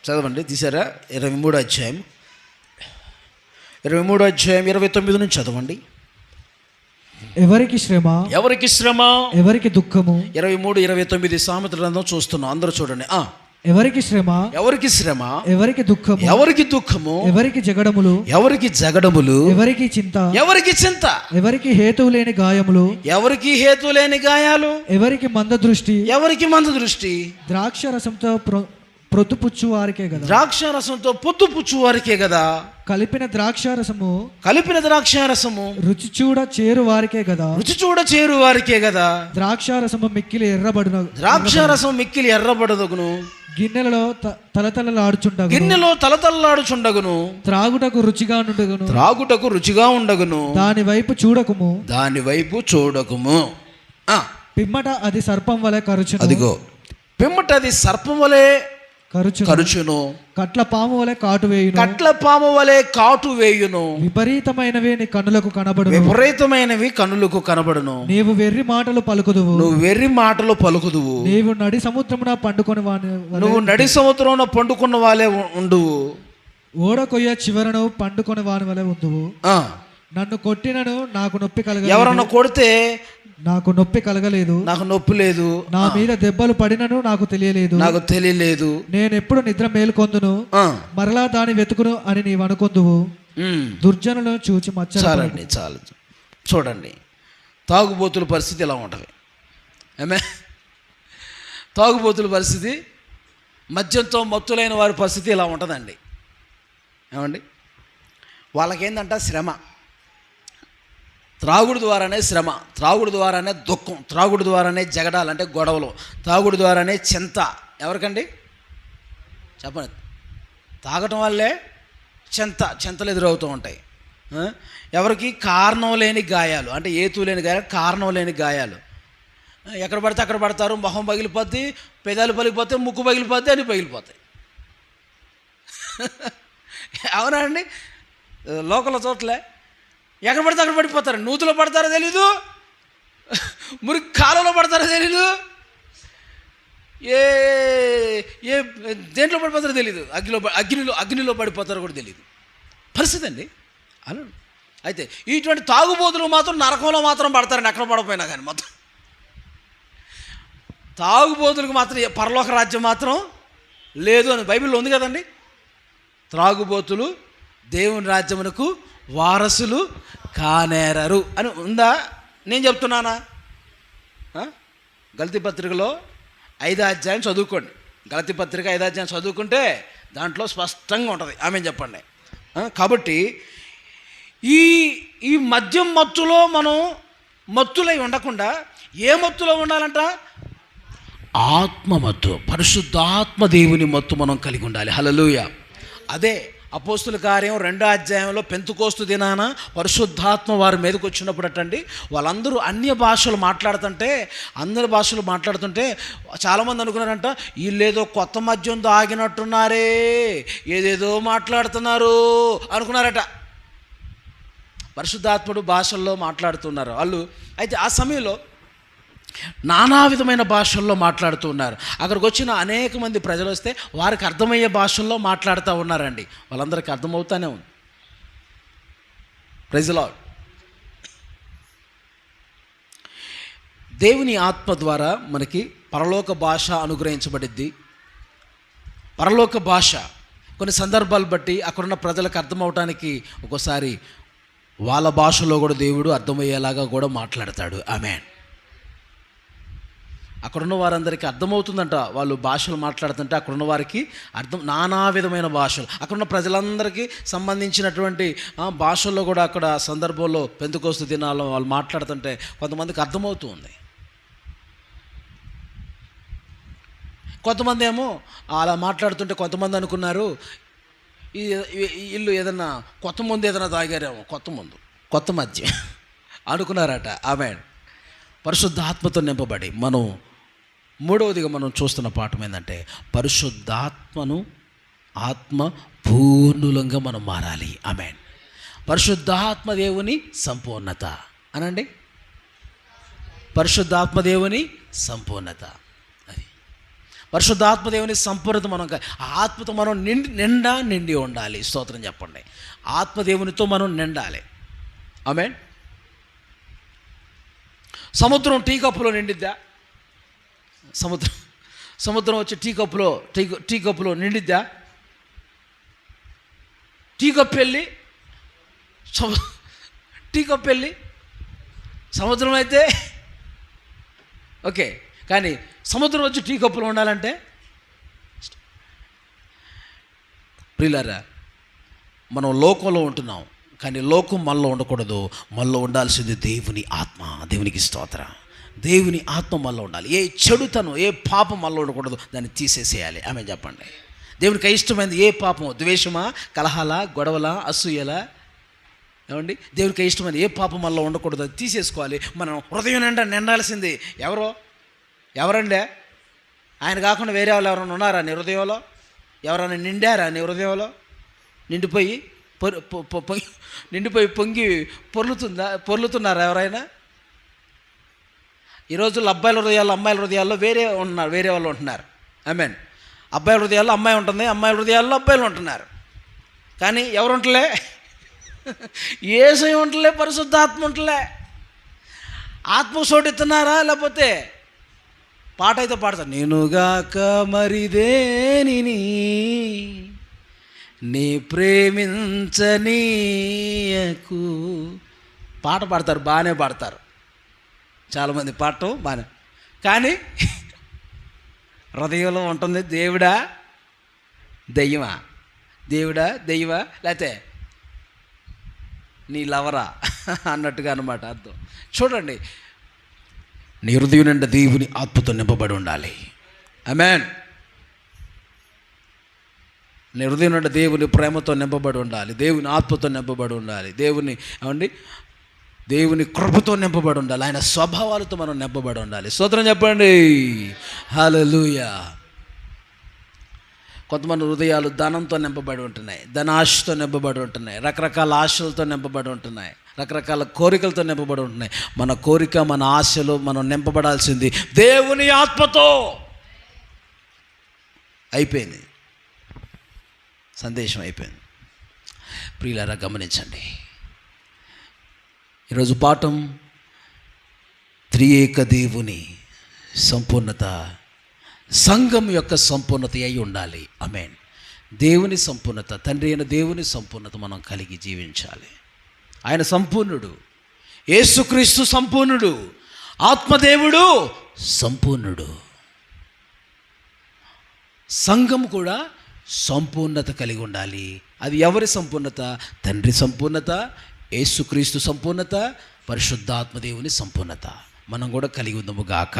23వ అధ్యాయం 29 నుంచి చదవండి. ఎవరికి శ్రమ, ఎవరికి శ్రమ, ఎవరికి దుఃఖము. 23-29 సామెతల గ్రంథం చూస్తున్నాం, అందరూ చూడండి. ఎవరికి శ్రమ, ఎవరికి శ్రమ, ఎవరికి దుఃఖము, ఎవరికి దుఃఖము, ఎవరికి జగడములు, ఎవరికి జగడములు, ఎవరికి చింత, ఎవరికి చింత, ఎవరికి హేతువు లేని గాయములు, ఎవరికి హేతు లేని గాయాలు, ఎవరికి మంద దృష్టి, ఎవరికి మంద దృష్టి. ద్రాక్ష రసంతో ప్రొద్దుపుచ్చు వారికే కదా. ద్రాక్ష రసంతో పొద్దుపుచ్చు వారికే కదా. కలిపిన ద్రాక్షారసము, కలిపిన ద్రాక్షారసము రుచి చూడ చేరు వారికే కదా. రుచి చూడ చేరు వారికే కదా. ద్రాక్షారసము మిక్కిలి ఎర్రబడును, ద్రాక్షారసం మిక్కిలి ఎర్రబడదుగును. గిన్నెలలో తలతలలాడుచుండగును, గిన్నెలో తలతలలాడుచుండగును. త్రాగుటకు రుచిగా నుండగును, త్రాగుటకు రుచిగా ఉండగును. దాని వైపు చూడకుము, దాని వైపు చూడకుము. పిమ్మట అది సర్పం వలె కరుచును. అదిగో పిమ్మట అది సర్పం వలె కరుచును. కట్ల పాము వలె కాటు వేయును, కట్ల పాము వలె కాటు వేయును. విపరీతమైనవి నీ కన్నులకు కనబడును, విపరీతమైనవి కన్నులకు కనబడును. నీవు వెర్రి మాటలు పలుకుదువు, నువ్వు వెర్రి మాటలు పలుకుదువు. నీవు నడి సముద్రమున పండుకొని నువ్వు నడి సముద్రంలో పండుకున్న వాళ్ళే ఉండువు. ఓడ కొయ్య చివరను పండుకొని వాని వలె ఉందువు. నన్ను కొట్టినను నాకు నొప్పి కలగలేదు, ఎవరన్నా కొడితే నాకు నొప్పి కలగలేదు, నాకు నొప్పి లేదు. నా మీద దెబ్బలు పడినను నాకు తెలియలేదు. నేను ఎప్పుడు నిద్ర మేలుకొందును, మరలా దాని వెతుకును అని నీవు అనుకొందువు. దుర్జనులను చూచి చాలండి, చాలు. చూడండి, తాగుబోతుల పరిస్థితి ఎలా ఉంటుంది. తాగుబోతుల పరిస్థితి, మద్యంతో మత్తులైన వారి పరిస్థితి ఇలా ఉంటుందండి. ఏమండి, వాళ్ళకేందంట శ్రమ. త్రాగుడు ద్వారానే శ్రమ, త్రాగుడు ద్వారానే దుఃఖం, త్రాగుడు ద్వారానే జగడాలు అంటే గొడవలు, త్రాగుడు ద్వారానే చింత. ఎవరికండి చెప్పండి. తాగటం వల్లే చింతలు ఎదురవుతూ ఉంటాయి. ఎవరికి కారణం లేని గాయాలు అంటే ఏతు లేని గాయాలు, కారణం లేని గాయాలు. ఎక్కడ పడితే అక్కడ పడతారు. మొహం పగిలిపోద్ది, పెదాలు పగిలిపోతాయి, ముక్కు పగిలిపోద్ది, అని పగిలిపోతాయి. అవునా అండి? లోకల్ చోట్లే ఎక్కడ పడితే అక్కడ పడిపోతారు. నూతులో పడతారో తెలీదు, మురికి కాలంలో పడతారో తెలీదు, ఏ ఏ దేంట్లో పడిపోతారో తెలీదు, అగ్నిలో పడిపోతారో కూడా తెలీదు. పరిస్థితి అండి అలా. అయితే ఇటువంటి తాగుబోతులు మాత్రం నరకంలో మాత్రం పడతారండి, ఎక్కడ పడపోయినా కానీ. మొత్తం తాగుబోతులకు మాత్రం పరలోక రాజ్యం మాత్రం లేదు అని బైబిల్లో ఉంది కదండి. త్రాగుబోతులు దేవుని రాజ్యమునకు వారసులు కానేరరు అని ఉందా? నేను చెప్తున్నానా? గలతీ పత్రికలో 5వ అధ్యాయం చదువుకోండి. గలతీ పత్రిక 5వ అధ్యాయం చదువుకుంటే దాంట్లో స్పష్టంగా ఉంటుంది. ఆమె చెప్పండి. కాబట్టి ఈ మద్యం మత్తులో మనం మత్తులై ఉండకుండా ఏ మత్తులో ఉండాలంట? ఆత్మమత్తు, పరిశుద్ధాత్మ దేవుని మత్తు మనం కలిగి ఉండాలి. హల్లెలూయా. అదే అపోస్తుల కార్యం 2వ అధ్యాయంలో పెంతుకోస్తు దినాన పరిశుద్ధాత్మ వారి మీదకి వచ్చినప్పుడు అటండి, వాళ్ళందరూ అన్య భాషలు మాట్లాడుతుంటే, అందరి భాషలు మాట్లాడుతుంటే చాలామంది అనుకున్నారంట, వీళ్ళేదో కొత్త మద్యం తాగినట్టున్నారే, ఏదేదో మాట్లాడుతున్నారు అనుకున్నారట. పరిశుద్ధాత్ముడు భాషల్లో మాట్లాడుతున్నారు వాళ్ళు. అయితే ఆ సమయంలో నానా విధమైన భాషల్లో మాట్లాడుతూ ఉన్నారు. అక్కడికి వచ్చిన అనేక మంది ప్రజలు వస్తే వారికి అర్థమయ్యే భాషల్లో మాట్లాడుతూ ఉన్నారండి. వాళ్ళందరికీ అర్థమవుతానే ఉంది. Praise the lord. దేవుని ఆత్మ ద్వారా మనకి పరలోక భాష అనుగ్రహించబడిద్ది. పరలోక భాష కొన్ని సందర్భాలు బట్టి అక్కడున్న ప్రజలకు అర్థమవటానికి ఒక్కోసారి వాళ్ళ భాషలో కూడా దేవుడు అర్థమయ్యేలాగా కూడా మాట్లాడతాడు. ఆమేన్. అక్కడున్న వారందరికీ అర్థమవుతుందంట. వాళ్ళు భాషలు మాట్లాడుతుంటే అక్కడున్న వారికి అర్థం, నానా విధమైన భాషలు, అక్కడున్న ప్రజలందరికీ సంబంధించినటువంటి భాషల్లో కూడా అక్కడ సందర్భంలో పెంతెకోస్తు దినాల్లో వాళ్ళు మాట్లాడుతుంటే కొంతమందికి అర్థమవుతూ ఉంది. కొంతమంది ఏమో అలా మాట్లాడుతుంటే కొంతమంది అనుకున్నారు ఇల్లు ఏదన్నా కొత్త మందు ఏదైనా తాగారేమో, కొత్త మద్యం అనుకున్నారట. ఆమేన్. పరిశుద్ధాత్మతో నింపబడి మనం మూడవదిగా మనం చూస్తున్న పాఠం ఏంటంటే ఆత్మ పూర్ణులంగా మనం మారాలి. ఆమేన్. పరిశుద్ధాత్మ దేవుని సంపూర్ణత అనండి. పరిశుద్ధాత్మ దేవుని సంపూర్ణత, అది పరిశుద్ధాత్మ దేవుని సంపూర్ణత. మనం ఆత్మతో మనం నిండి ఉండాలి. స్తోత్రం చెప్పండి. ఆత్మదేవునితో మనం నిండాలి. ఆమేన్. సముద్రం టీ కప్పులో నిండిద్దా? సముద్రం వచ్చి టీ కప్పులో నిండిద్దా? టీ కప్పు వెళ్ళి సముద్రం అయితే ఓకే, కానీ సముద్రం వచ్చి టీ కప్పులో ఉండాలంటే ప్రియులారా, మనం లోకంలో ఉంటున్నాం, కానీ లోకం మనలో ఉండకూడదు. మనలో ఉండాల్సింది దేవుని ఆత్మ. దేవునికి స్తోత్రం. దేవుని ఆత్మ మనలో ఉండాలి. ఏ చెడుతనం, ఏ పాపం మనలో ఉండకూడదు, దాన్ని తీసేసేయాలి. ఆమె చెప్పండి. దేవునికి ఇష్టమైనది ఏ పాపం? ద్వేషమా, కలహాల, గొడవల, అసూయల, ఏమండి? దేవునికి ఇష్టమైనది ఏ పాపం మనలో ఉండకూడదు, అది తీసేసుకోవాలి. మనం హృదయం నిండాల్సింది ఎవరండి? ఆయన కాకుండా వేరే వాళ్ళు ఎవరైనా ఉన్నారా నీ హృదయంలో? ఎవరైనా నిండారా నీ హృదయంలో? నిండిపోయి పొర్లుతున్నారా ఎవరైనా? ఈ రోజుల్లో అబ్బాయిల హృదయాల్లో, అమ్మాయిల హృదయాల్లో వేరే వాళ్ళు ఉంటున్నారు. ఆమేన్. అబ్బాయిల హృదయాల్లో అమ్మాయి ఉంటుంది, అమ్మాయిల హృదయాల్లో అబ్బాయిలు ఉంటున్నారు. కానీ ఎవరు ఉంటలే? యేసయ్య ఉంటలే, పరిశుద్ధాత్మ ఉంటలే. ఆత్మ చోటెత్తున్నారా? లేకపోతే పాట అయితే పాడతారు, నేనుగాక మరిదేనిని నీ ప్రేమించనీయకు. పాట పాడతారు, బాగానే పాడతారు చాలామంది, పాడటం బాగానే. కానీ హృదయంలో ఉంటుంది దేవుడా దెయ్యమా, దేవుడా దెయ్యమా, లేకపోతే నీ లవరా అన్నట్టుగా అన్నమాట అర్థం. చూడండి, నీ హృదయం నిండా దేవుని ఆత్మతో నింపబడి ఉండాలి. ఆమేన్. నీ హృదయం నిండా దేవుని ప్రేమతో నింపబడి ఉండాలి, దేవుని ఆత్మతో నింపబడి ఉండాలి, దేవుని కృపతో నింపబడి ఉండాలి, ఆయన స్వభావాలతో మనం నింపబడి ఉండాలి. స్తోత్రం చెప్పండి. హల్లెలూయా. కొంతమంది హృదయాలు ధనంతో నింపబడి ఉంటున్నాయి, ధనాశతో నింపబడి ఉంటున్నాయి, రకరకాల ఆశలతో నింపబడి ఉంటున్నాయి, రకరకాల కోరికలతో నింపబడి ఉంటున్నాయి. మన కోరిక, మన ఆశలు మనం నింపబడాల్సింది దేవుని ఆత్మతో. అయిపోయింది, సందేశం అయిపోయింది. ప్రియులారా గమనించండి, ఈరోజు పాఠం త్రియేక దేవుని సంపూర్ణత, సంఘం యొక్క సంపూర్ణత అయి ఉండాలి. ఆమేన్. దేవుని సంపూర్ణత, తండ్రి అయిన దేవుని సంపూర్ణత మనం కలిగి జీవించాలి. ఆయన సంపూర్ణుడు, యేసుక్రీస్తు సంపూర్ణుడు, ఆత్మదేవుడు సంపూర్ణుడు. సంఘం కూడా సంపూర్ణత కలిగి ఉండాలి. అది ఎవరి సంపూర్ణత? తండ్రి సంపూర్ణత, యేసుక్రీస్తు సంపూర్ణత, పరిశుద్ధాత్మ దేవుని సంపూర్ణత మనం కూడా కలిగి ఉందము గాక.